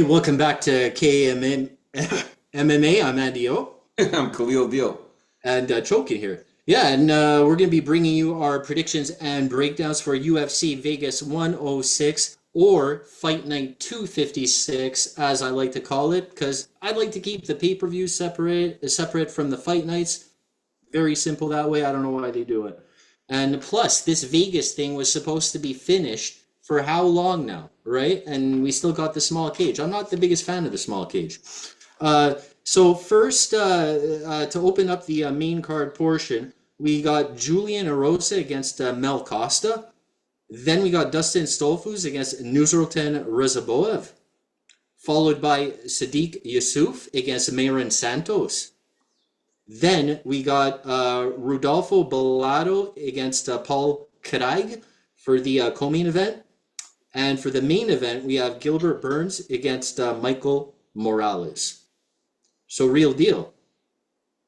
Welcome back to KMM I'm Andy O, I'm Khalil Deal. and Chokin here. Yeah, and we're going to be bringing you our predictions and breakdowns for UFC Vegas 106 or Fight Night 256, as I like to call it, because I like to keep the pay-per-view separate from the fight nights. Very simple that way. I don't know why they do it. And plus, this Vegas thing was supposed to be finished for how long now, right? And we still got the small cage. I'm not the biggest fan of the small cage. So first, to open up the main card portion, we got Julian Erosa against Mel Costa. Then we got Dustin Stolfus against Nuzultan Rezaboev, followed by Sadiq Yusuf against Mayron Santos. Then we got Rudolfo Bellato against Paul Craig for the co-main event. And for the main event, we have Gilbert Burns against Michael Morales. So real deal.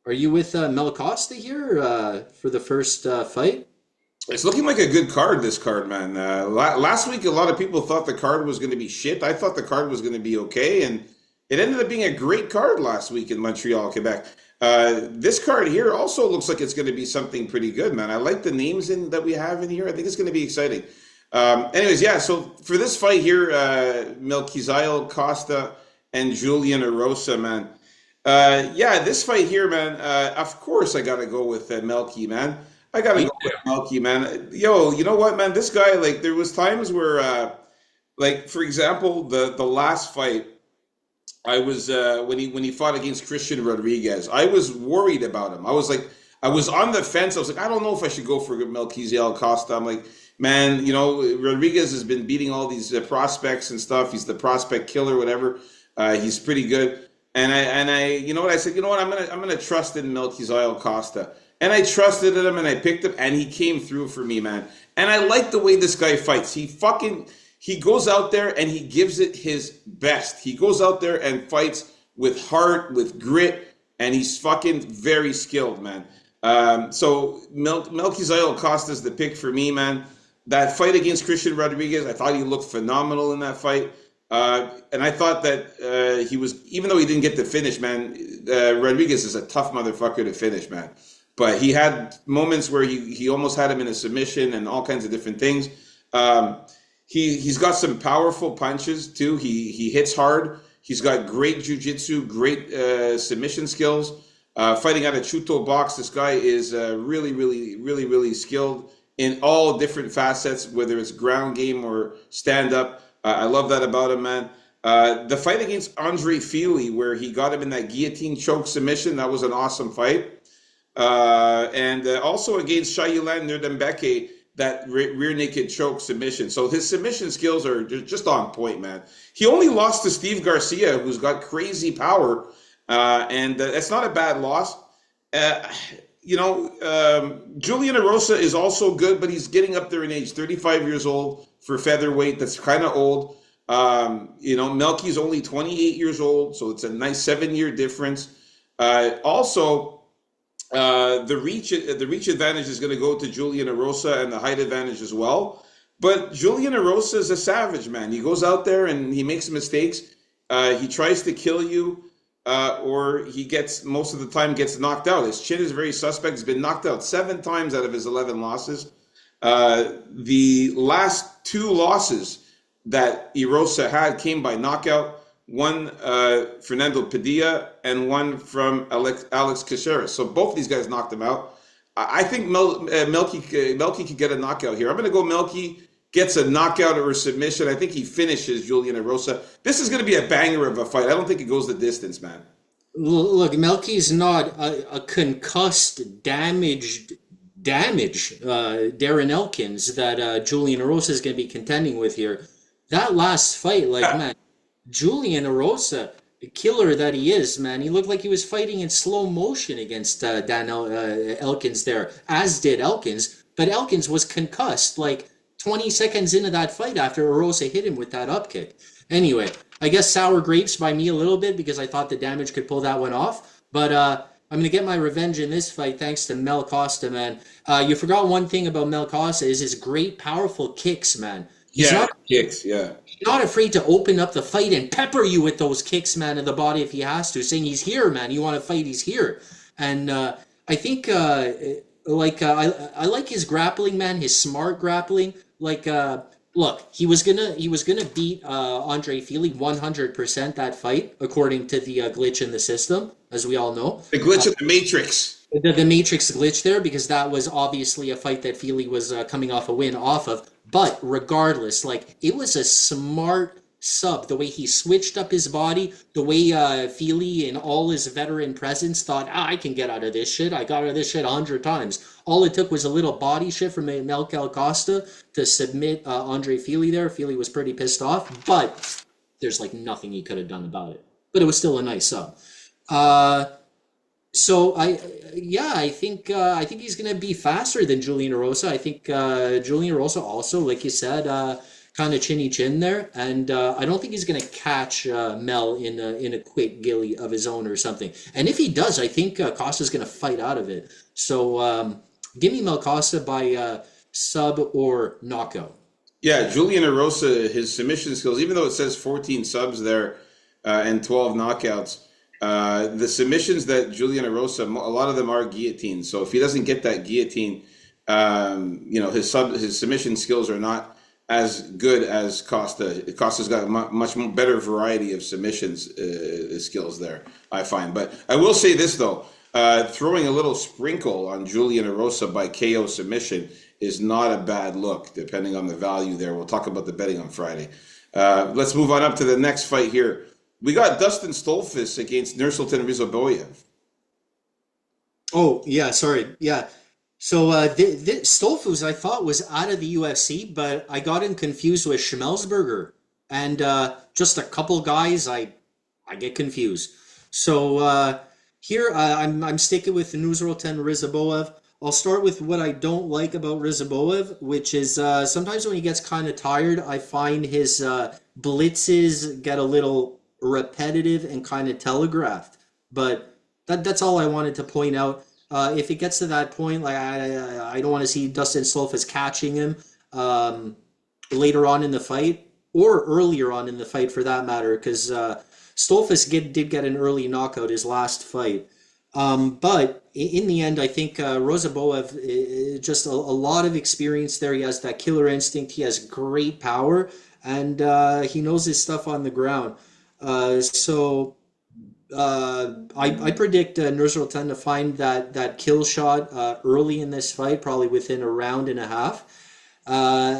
Are you with Mel Costa here for the first fight? It's looking like a good card, this card, man. Last week, a lot of people thought the card was going to be shit. I thought the card was going to be okay, and it ended up being a great card last week in Montreal, Quebec. This card here also looks like it's going to be something pretty good, man. I like the names that we have in here. I think it's going to be exciting. Anyways, yeah, so for this fight here, Melquizael Costa and Julian Erosa, man. Yeah, this fight here, man, of course I got to go with Melky, man. I got to go with Melky, man. Yo, you know what, man? This guy, like, there was times where, like, for example, the last fight, I was when he fought against Christian Rodriguez, I was worried about him. I was on the fence. I was like, I don't know if I should go for Melquizael Costa. I'm like, man, you know, Rodriguez has been beating all these prospects and stuff. He's the prospect killer, whatever. He's pretty good. And I, you know what? I said, you know what? I'm gonna trust in Melquizael Costa. And I trusted in him, and I picked him, and he came through for me, man. And I like the way this guy fights. He goes out there and he gives it his best. He goes out there and fights with heart, with grit, and he's fucking very skilled, man. So Melquizael Costa's the pick for me, man. That fight against Christian Rodriguez, I thought he looked phenomenal in that fight. And I thought that he was, even though he didn't get the finish, man, Rodriguez is a tough motherfucker to finish, man. But he had moments where he almost had him in a submission and all kinds of different things. He's got some powerful punches too. He hits hard. He's got great jiu-jitsu, great submission skills. Fighting out of Chuto box, this guy is really skilled in all different facets, whether it's ground game or stand up. I love that about him, man. The fight against Andre Fili, where he got him in that guillotine choke submission, that was an awesome fight. And also against Shayulan Nerdembeke, that rear naked choke submission. So his submission skills are just on point, man. He only lost to Steve Garcia, who's got crazy power, and that's not a bad loss. Julian Erosa is also good, but he's getting up there in age, 35 years old for featherweight. That's kind of old. Melky's only 28 years old, so it's a nice 7-year difference. The reach advantage is going to go to Julian Erosa and the height advantage as well. But Julian Erosa is a savage, man. He goes out there and he makes mistakes. He tries to kill you, or he most of the time gets knocked out. His chin is very suspect. He's been knocked out 7 times out of his 11 losses. The last 2 losses that Erosa had came by knockout. One Fernando Padilla and one from Alex Caceres. So both of these guys knocked him out. I think Melky could get a knockout here. I'm going to go Melky gets a knockout or a submission. I think he finishes Julian Erosa. This is going to be a banger of a fight. I don't think it goes the distance, man. Look, Melky's not a concussed, damaged Darren Elkins that Julian Erosa is going to be contending with here. That last fight, man. Julian Erosa, the killer that he is, man, he looked like he was fighting in slow motion against Elkins there, as did Elkins. But Elkins was concussed like 20 seconds into that fight after Erosa hit him with that upkick. Anyway, I guess sour grapes by me a little bit because I thought the damage could pull that one off. But I'm going to get my revenge in this fight thanks to Mel Costa, man. You forgot one thing about Mel Costa is his great, powerful kicks, man. He's Yeah, not kicks. Yeah. not afraid to open up the fight and pepper you with those kicks, man, in the body if he has to, saying he's here, man. You want to fight, he's here. And I think I like his grappling, man. His smart grappling. Look, he was gonna beat Andre Fili 100% that fight according to the glitch in the system, as we all know. The glitch of the Matrix. The Matrix glitch there because that was obviously a fight that Feely was coming off a win off of. But regardless, like it was a smart sub. The way he switched up his body, the way Feely in all his veteran presence thought, I can get out of this shit. I got out of this shit 100 times. All it took was a little body shift from Melkel Costa to submit Andre Feely there. Feely was pretty pissed off, but there's like nothing he could have done about it. But it was still a nice sub. Uh, yeah, I think he's gonna be faster than Julian Erosa. I think Julian Erosa also, like you said, kind of chinny chin there, and I don't think he's gonna catch Mel in a quick gilly of his own or something. And if he does, I think Costa's gonna fight out of it. So give me Mel Costa by sub or knockout. Yeah, Julian Erosa, his submission skills, even though it says 14 subs there and 12 knockouts, the submissions that Julian Erosa, a lot of them are guillotines. So if he doesn't get that guillotine, his submission skills are not as good as Costa. Costa's got a much better variety of submissions skills there, I find. But I will say this though, throwing a little sprinkle on Julian Erosa by KO submission is not a bad look, depending on the value there. We'll talk about the betting on Friday. Let's move on up to the next fight here. We got Dustin Stolfus against Nursultan Rizoboyev. Oh yeah, sorry, yeah. So Stolfus I thought was out of the UFC, but I got him confused with Schmelzberger, and just a couple guys I get confused. So here I'm sticking with Nursultan Rizaboyev. I'll start with what I don't like about Rizaboyev, which is sometimes when he gets kind of tired, I find his blitzes get a little repetitive and kind of telegraphed. But that's all I wanted to point out. If it gets to that point, like I don't want to see Dustin Stolfus catching him later on in the fight or earlier on in the fight for that matter, because Stolfus did get an early knockout his last fight. But in the end, I think Rozaboev just a lot of experience there. He has that killer instinct. He has great power, and he knows his stuff on the ground. I predict Nursultan to find that kill shot early in this fight, probably within a round and a half.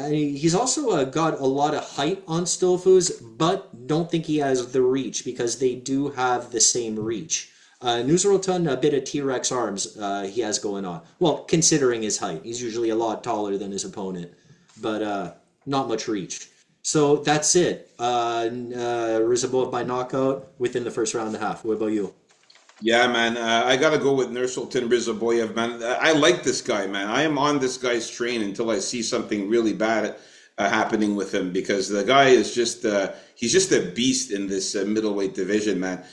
He's also got a lot of height on Stolfus, but don't think he has the reach because they do have the same reach. Nursultan, a bit of T-Rex arms he has going on. Well, considering his height, he's usually a lot taller than his opponent, but not much reach. So that's it. Rizabov by knockout within the first round and a half. What about you? Yeah, man. I got to go with Nursultan Rizaboyev, man. I like this guy, man. I am on this guy's train until I see something really bad happening with him because the guy is he's just a beast in this middleweight division, man.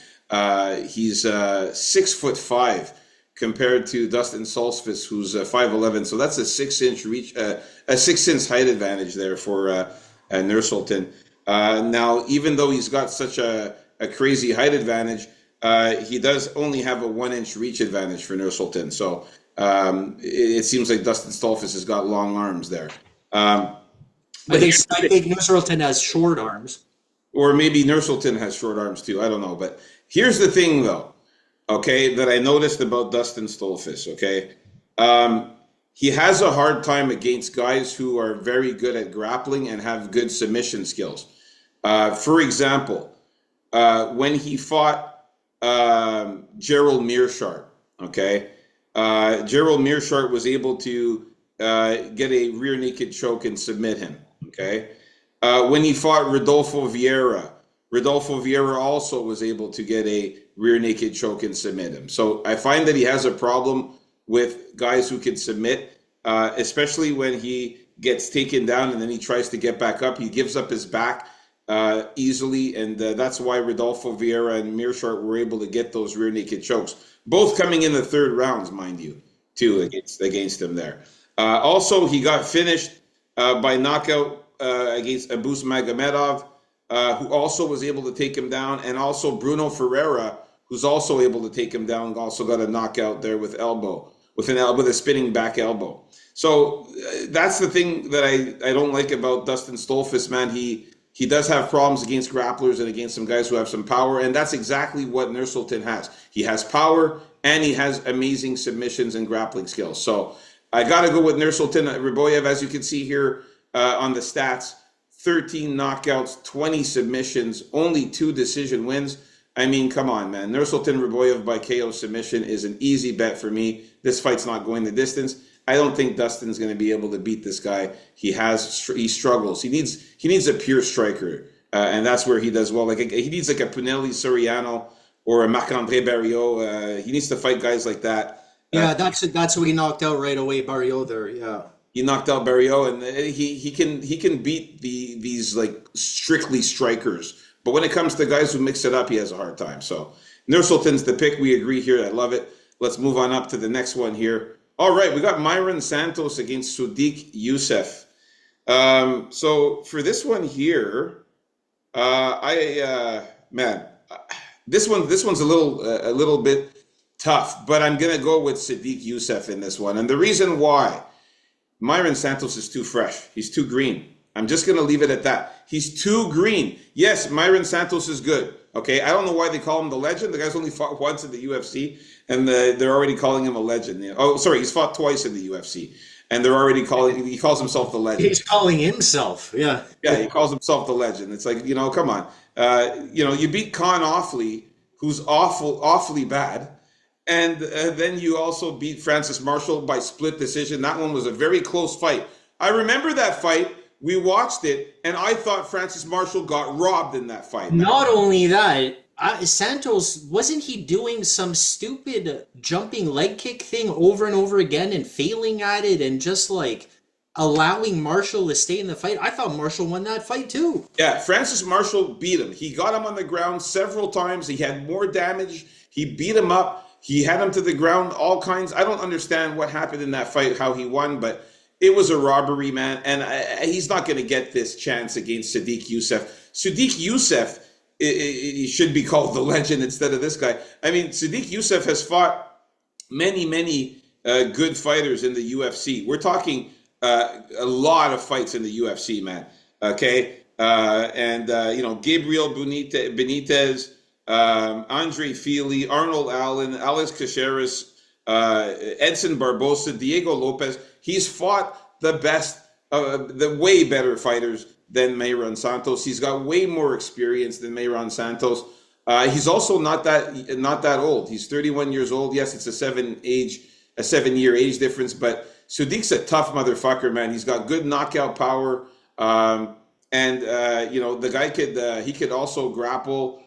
He's 6'5" compared to Dustin Stolfus, who's 5'11". So that's a 6-inch reach, a 6-inch height advantage there for Nursultan. Now, even though he's got such a crazy height advantage, he does only have a 1-inch reach advantage for Nursultan. So it seems like Dustin Stolfus has got long arms there. I think Nursultan has short arms. Or maybe Nursultan has short arms too. I don't know. But here's the thing, though, okay, that I noticed about Dustin Stolfus, okay? He has a hard time against guys who are very good at grappling and have good submission skills. For example, when he fought Gerald Meerschaert, okay? Gerald Meerschaert was able to get a rear naked choke and submit him, okay? When he fought Rodolfo Vieira also was able to get a rear naked choke and submit him. So I find that he has a problem with guys who can submit, especially when he gets taken down and then he tries to get back up. He gives up his back easily, and that's why Rodolfo Vieira and Meerschaert were able to get those rear naked chokes, both coming in the third rounds, mind you, too, against him there. Also, he got finished by knockout against Abus Magomedov, who also was able to take him down, and also Bruno Ferreira, who's also able to take him down, also got a knockout there with a spinning back elbow. So that's the thing that I don't like about Dustin Stolfus, man. He does have problems against grapplers and against some guys who have some power, and that's exactly what Nursultan has. He has power, and he has amazing submissions and grappling skills. So I got to go with Nursultan Ryboyev, as you can see here on the stats. 13 knockouts, 20 submissions, only 2 decision wins. I mean, come on, man. Nursultan Ryboyev by KO submission is an easy bet for me. This fight's not going the distance. I don't think Dustin's going to be able to beat this guy. He struggles. He needs a pure striker, and that's where he does well. He needs like a Punelli Soriano or a Marc-André Barriot. He needs to fight guys like that. Yeah, that's who he knocked out right away, Barriot there. Yeah. He knocked out Barriot, and he can beat these like strictly strikers. But when it comes to guys who mix it up, he has a hard time. So Nursultan's the pick. We agree here. I love it. Let's move on up to the next one here. All right, we got Myron Santos against Sodiq Yusuff. So for this one here, this one's a little bit tough, but I'm gonna go with Sodiq Yusuff in this one, and the reason why. Myron Santos is too fresh. He's too green. I'm just going to leave it at that. He's too green. Yes, Myron Santos is good. Okay, I don't know why they call him the legend. The guy's only fought once in the UFC, and they're already calling him a legend. Oh, sorry, he's fought twice in the UFC, and they're already he calls himself the legend. He's calling himself, yeah. Yeah, he calls himself the legend. It's like, come on. You beat Con Offley, who's awfully bad. And then you also beat Francis Marshall by split decision. That one was a very close fight. I remember that fight. We watched it, and I thought Francis Marshall got robbed in that fight. Not only that, Santos, wasn't he doing some stupid jumping leg kick thing over and over again and failing at it and just like allowing Marshall to stay in the fight? I thought Marshall won that fight too. Yeah, Francis Marshall beat him. He got him on the ground several times. He had more damage. He beat him up. He had him to the ground, all kinds. I don't understand what happened in that fight, how he won, but it was a robbery, man. And he's not going to get this chance against Sodiq Yusuff. Sodiq Yusuff, he should be called the legend instead of this guy. I mean, Sodiq Yusuff has fought many good fighters in the UFC. We're talking a lot of fights in the UFC, man. Okay? Gabriel Benitez, Andre Fili, Arnold Allen, Alex Caceres, Edson Barbosa, Diego Lopez. He's fought the best, the way better fighters than Myron Santos. He's got way more experience than Myron Santos. He's also not that old. He's 31 years old. Yes, it's a 7-year age difference, but Sodiq's a tough motherfucker, man. He's got good knockout power, the guy could also grapple.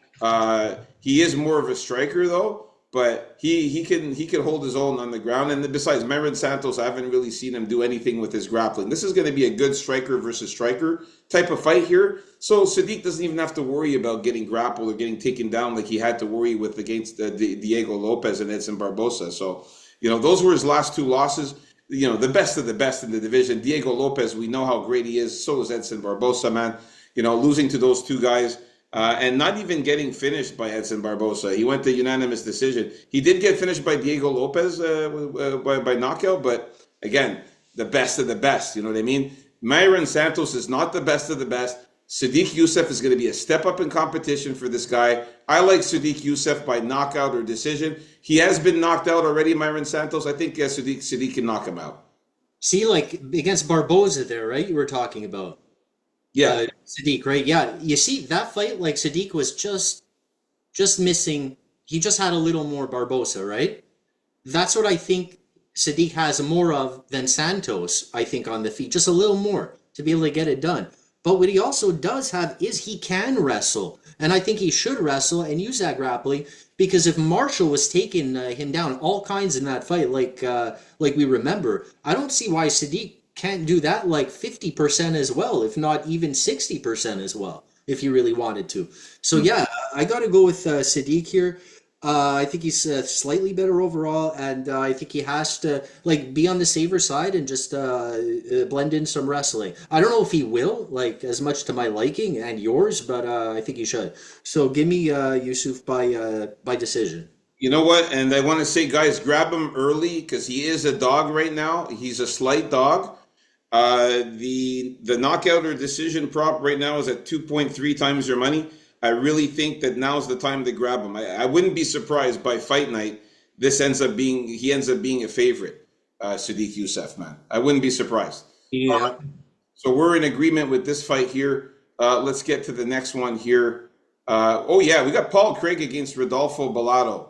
He is more of a striker though, but he can hold his own on the ground. And besides, Myron Santos, I haven't really seen him do anything with his grappling. This is going to be a good striker versus striker type of fight here. So Sodiq doesn't even have to worry about getting grappled or getting taken down like he had to worry with against Diego Lopez and Edson Barbosa. So, those were his last 2 losses. The best of the best in the division. Diego Lopez, we know how great he is. So is Edson Barbosa, man. Losing to those 2 guys. And not even getting finished by Edson Barbosa. He went to unanimous decision. He did get finished by Diego Lopez by knockout, but again, the best of the best. You know what I mean? Myron Santos is not the best of the best. Sodiq Yusuff is going to be a step up in competition for this guy. I like Sodiq Yusuff by knockout or decision. He has been knocked out already, Myron Santos. I think Sodiq can knock him out. See, like against Barbosa there, right? You were talking about. Yeah. Sodiq, right? Yeah. You see, that fight, like Sodiq was just missing. He just had a little more Barbosa, right? That's what I think Sodiq has more of than Santos, I think, on the feet. Just a little more to be able to get it done. But what he also does have is he can wrestle. And I think he should wrestle and use that grappling, because if Marshall was taking him down all kinds in that fight, like we remember, I don't see why Sodiq can't do that like 50% as well, if not even 60% as well, if you really wanted to. So yeah, I got to go with Sodiq here. I think he's slightly better overall, and I think he has to like be on the safer side and just blend in some wrestling. I don't know if he will, like as much to my liking and yours, but I think he should. So give me Yusuf by decision. You know what? And I want to say, guys, grab him early because he is a dog right now. He's a slight dog. The knockout or decision prop right now is at 2.3 times your money. I really think that now's the time to grab him. I wouldn't be surprised by fight night. He ends up being a favorite, Sadiq Youssef, man. I wouldn't be surprised. All right, Yeah. so we're in agreement with this fight here. Let's get to the next one here. Oh yeah, we got Paul Craig against Rodolfo Bellato.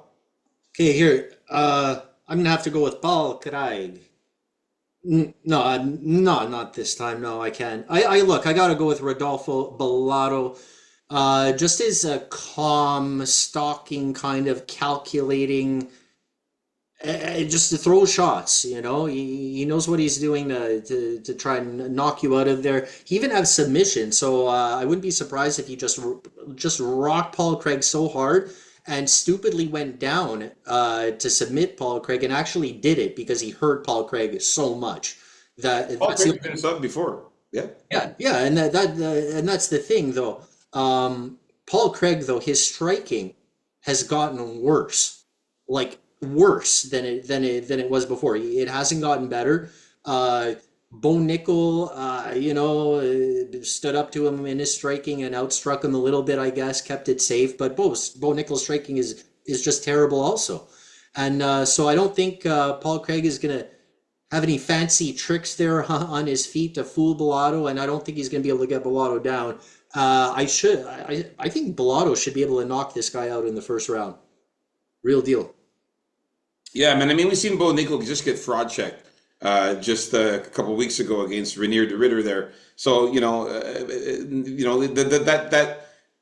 Okay, here. I'm gonna have to go with Paul Craig. No, no, not this time. No, I can't. I look. I gotta go with Rodolfo Bellato. Just his calm, stalking, kind of calculating, just to throw shots. He knows what he's doing to try and knock you out of there. He even has submission, so I wouldn't be surprised if he just rocked Paul Craig so hard and stupidly went down to submit Paul Craig and actually did it because he hurt Paul Craig so much that Paul that's Craig the has been subbed before. Yeah. yeah, and that's the thing though. Paul Craig though his striking has gotten worse, like worse than it was before. It hasn't gotten better. Bo Nickel, stood up to him in his striking and outstruck him a little bit, I guess, kept it safe. But Bo Nickel's striking is just terrible also, and so I don't think Paul Craig is gonna have any fancy tricks there on his feet to fool Bellato, and I don't think he's going to be able to get Bellato down. I think Bellato should be able to knock this guy out in the first round. Real deal. Yeah, man. I mean, we've seen Bo Nickel just get fraud checked just a couple weeks ago against Renier de Ritter there. So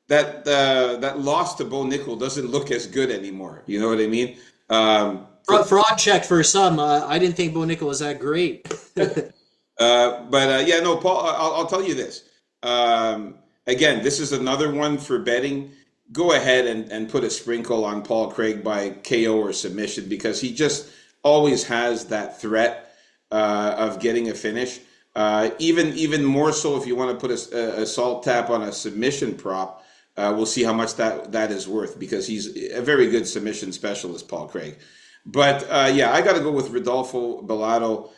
that loss to Bo Nickel doesn't look as good anymore. You know what I mean? Fraud check for some. I didn't think Bo Nickel was that great. But yeah, no, Paul. I'll tell you this. Again, this is another one for betting. Go ahead and put a sprinkle on Paul Craig by KO or submission because he just always has that threat of getting a finish. Even more so if you want to put a salt tap on a submission prop. We'll see how much that is worth because he's a very good submission specialist, Paul Craig. But yeah, I got to go with Rodolfo Bellato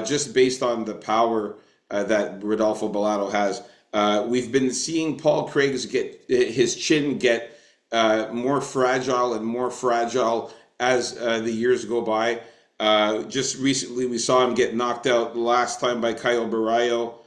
just based on the power that Rodolfo Bellato has. We've been seeing Paul Craig's get his chin get more fragile and more fragile as the years go by. Just recently, we saw him get knocked out last time by Caio Barallo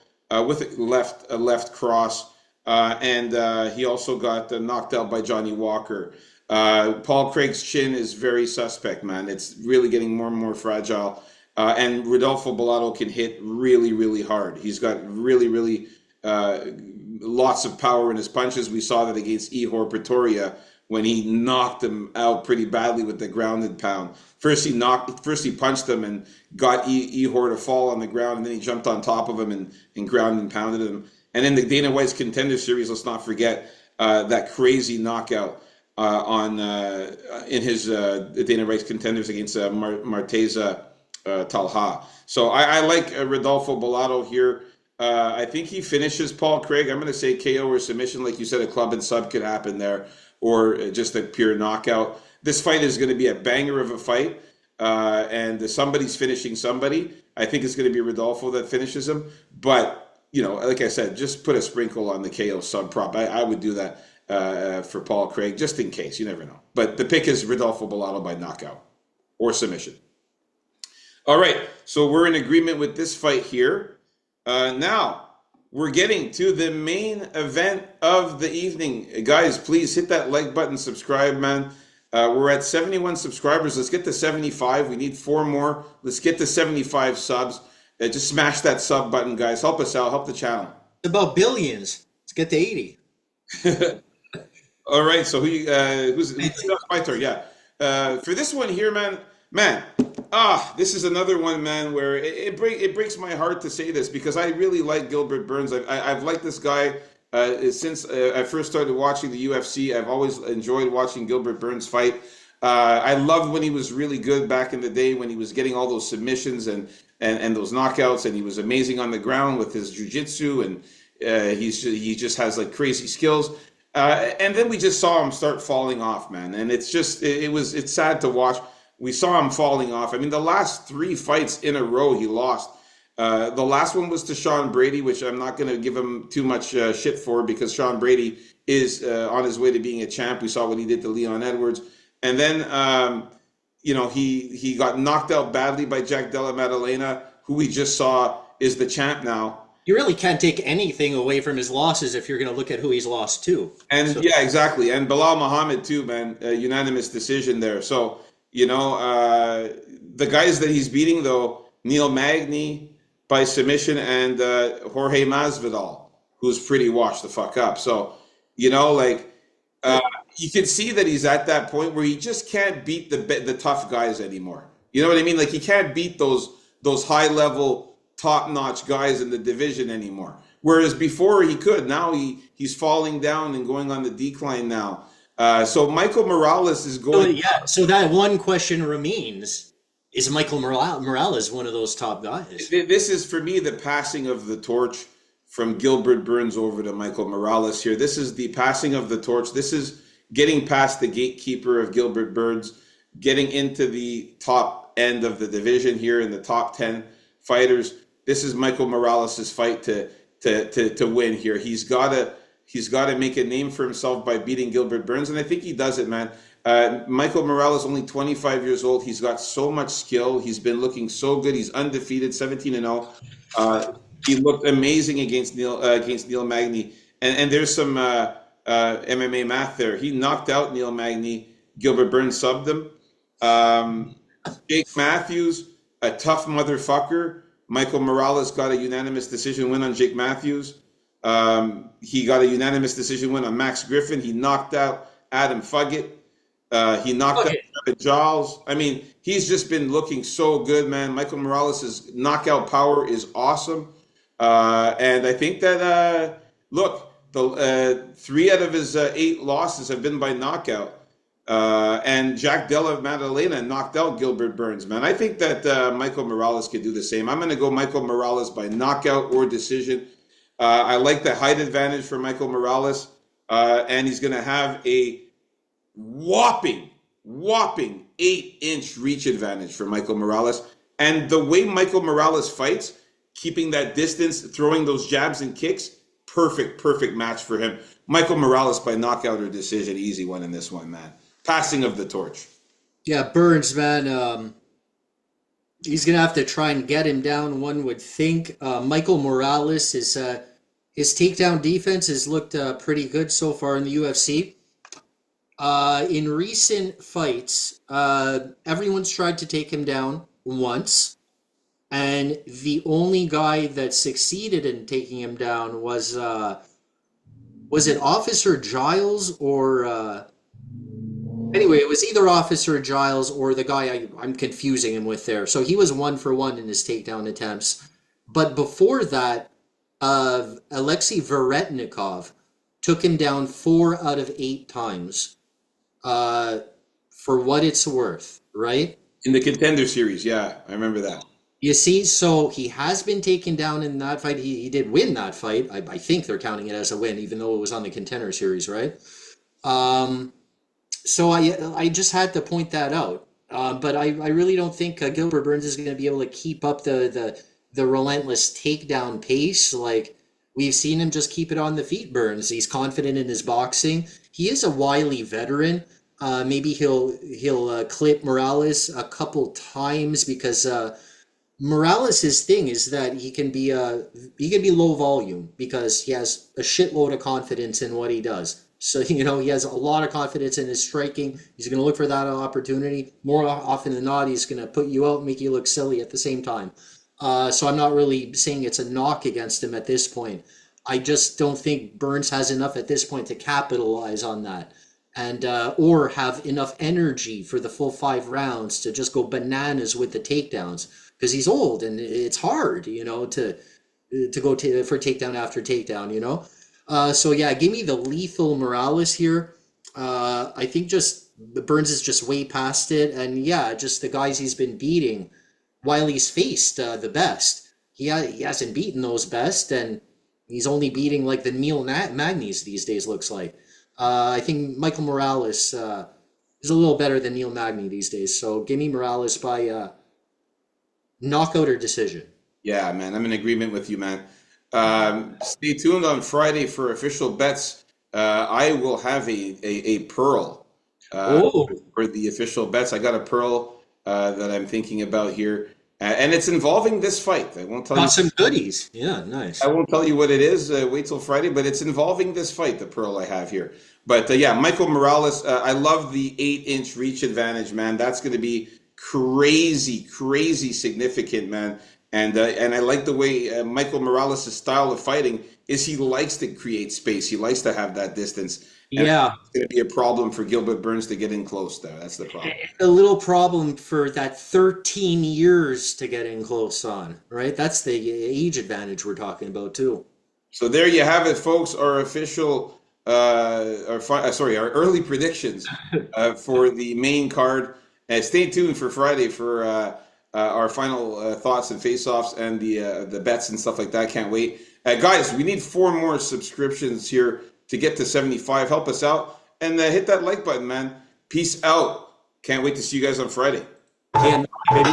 with a left cross, and he also got knocked out by Johnny Walker. Paul Craig's chin is very suspect, man. It's really getting more and more fragile. And Rodolfo Bellato can hit really, really hard. He's got really, really lots of power in his punches. We saw that against Ihor Pretoria when he knocked him out pretty badly with the grounded pound. First he punched him and got Ihor to fall on the ground, and then he jumped on top of him and ground and pounded him. And in the Dana White's Contender Series, let's not forget that crazy knockout in his Dana White's Contenders against Marteza Talha. So I like Rodolfo Bellato here. I think he finishes Paul Craig. I'm going to say KO or submission. Like you said, a club and sub could happen there, or just a pure knockout. This fight is going to be a banger of a fight, and somebody's finishing somebody. I think it's going to be Rodolfo that finishes him. But, like I said, just put a sprinkle on the KO sub prop. I would do that for Paul Craig, just in case. You never know. But the pick is Rodolfo Bellato by knockout or submission. All right, so we're in agreement with this fight here. Now, we're getting to the main event of the evening. Guys, please hit that like button, subscribe, man. We're at 71 subscribers. Let's get to 75. We need 4 more. Let's get to 75 subs. Just smash that sub button, guys. Help us out. Help the channel. It's about billions. Let's get to 80. All right, so who's my turn? Yeah. For this one here, man. This is another one, man, where it breaks my heart to say this because I really like Gilbert Burns. I've liked this guy since I first started watching the UFC. I've always enjoyed watching Gilbert Burns fight. I loved when he was really good back in the day when he was getting all those submissions and those knockouts, and he was amazing on the ground with his jujitsu, and he just has like crazy skills. And then we just saw him start falling off, man, and it's sad to watch. We saw him falling off. I mean, the last three fights in a row he lost. The last one was to Sean Brady, which I'm not going to give him too much shit for because Sean Brady is on his way to being a champ. We saw what he did to Leon Edwards. And then, he got knocked out badly by Jack Della Maddalena, who we just saw is the champ now. You really can't take anything away from his losses if you're going to look at who he's lost to. And So, yeah, exactly. And Bilal Muhammad too, man, unanimous decision there. So, the guys that he's beating though, Neil Magny by submission and Jorge Masvidal, who's pretty washed the fuck up. So, like you can see that he's at that point where he just can't beat the tough guys anymore. You know what I mean? Like he can't beat those high level, top notch guys in the division anymore. Whereas before he could. Now he's falling down and going on the decline now. So Michael Morales is so going. yeah, so that one question remains: is Michael Morales one of those top guys? This is for me the passing of the torch from Gilbert Burns over to Michael Morales here. This is the passing of the torch. This is getting past the gatekeeper of Gilbert Burns, getting into the top end of the division here in the top 10 fighters. This is Michael Morales' fight to win here. He's got to make a name for himself by beating Gilbert Burns, and I think he does it, man. Michael Morales, only 25 years old. He's got so much skill. He's been looking so good. He's undefeated, 17-0. He looked amazing against Neil Magny. And there's some MMA math there. He knocked out Neil Magny. Gilbert Burns subbed him. Jake Matthews, a tough motherfucker. Michael Morales got a unanimous decision win on Jake Matthews. He got a unanimous decision win on Max Griffin. He knocked out Adam Fuggett. He knocked out Trevor Giles. I mean, he's just been looking so good, man. Michael Morales' knockout power is awesome. And I think that, look, the 3 out of his 8 losses have been by knockout. And Jack Della Maddalena knocked out Gilbert Burns, man. I think that Michael Morales could do the same. I'm going to go Michael Morales by knockout or decision. I like the height advantage for Michael Morales. And he's going to have a whopping 8-inch reach advantage for Michael Morales. And the way Michael Morales fights, keeping that distance, throwing those jabs and kicks, perfect match for him. Michael Morales by knockout or decision, easy one in this one, man. Passing of the torch. Yeah, Burns, man. He's gonna have to try and get him down. One would think. Michael Morales is his takedown defense has looked pretty good so far in the UFC. In recent fights, everyone's tried to take him down once, and the only guy that succeeded in taking him down was it Officer Giles or anyway, it was either Officer Giles or the guy I'm confusing him with there. So he was 1-for-1 in his takedown attempts. But before that, Alexei Veretnikov took him down 4 out of 8 times. For what it's worth, right? In the Contender Series, yeah, I remember that. You see, so he has been taken down in that fight. He did win that fight. I think they're counting it as a win, even though it was on the Contender Series, right? So I just had to point that out. But I really don't think Gilbert Burns is going to be able to keep up the relentless takedown pace. Like, we've seen him just keep it on the feet, Burns. He's confident in his boxing. He is a wily veteran. Maybe he'll clip Morales a couple times because Morales' thing is that he can be low volume because he has a shitload of confidence in what he does. So, he has a lot of confidence in his striking. He's going to look for that opportunity. More often than not, he's going to put you out and make you look silly at the same time. So I'm not really saying it's a knock against him at this point. I just don't think Burns has enough at this point to capitalize on that. And or have enough energy for the full 5 rounds to just go bananas with the takedowns because he's old and it's hard, to go for takedown after takedown, So yeah, give me the lethal Morales here. I think just Burns is just way past it, and yeah, just the guys he's been beating while he's faced the best. He hasn't beaten those best, and he's only beating like the Magnies these days. Looks like. I think Michael Morales is a little better than Neil Magny these days. So give me Morales by knockout or decision. Yeah, man, I'm in agreement with you, man. Stay tuned on Friday for official bets. I will have a pearl Oh, for the official bets. I got a pearl that I'm thinking about here, and it's involving this fight. got some goodies. Yeah, I nice. won't tell you what it is. Wait till Friday, but it's involving this fight, the pearl I have here. But yeah, Michael Morales. I love the 8-inch reach advantage, man. That's going to be crazy, crazy significant, man. And I like the way Michael Morales' style of fighting is. He likes to create space. He likes to have that distance, and Yeah, it's going to be a problem for Gilbert Burns to get in close. There, that's the problem. a little problem for that 13 years to get in close on, right? That's the age advantage we're talking about too. So there you have it, folks. Our official, our early predictions for the main card. Stay tuned for Friday for our final thoughts and face-offs and the bets and stuff like that. Can't wait, guys. We need 4 more subscriptions here to get to 75. Help us out and hit that like button, man. Peace out. Can't wait to see you guys on Friday. Can't, baby.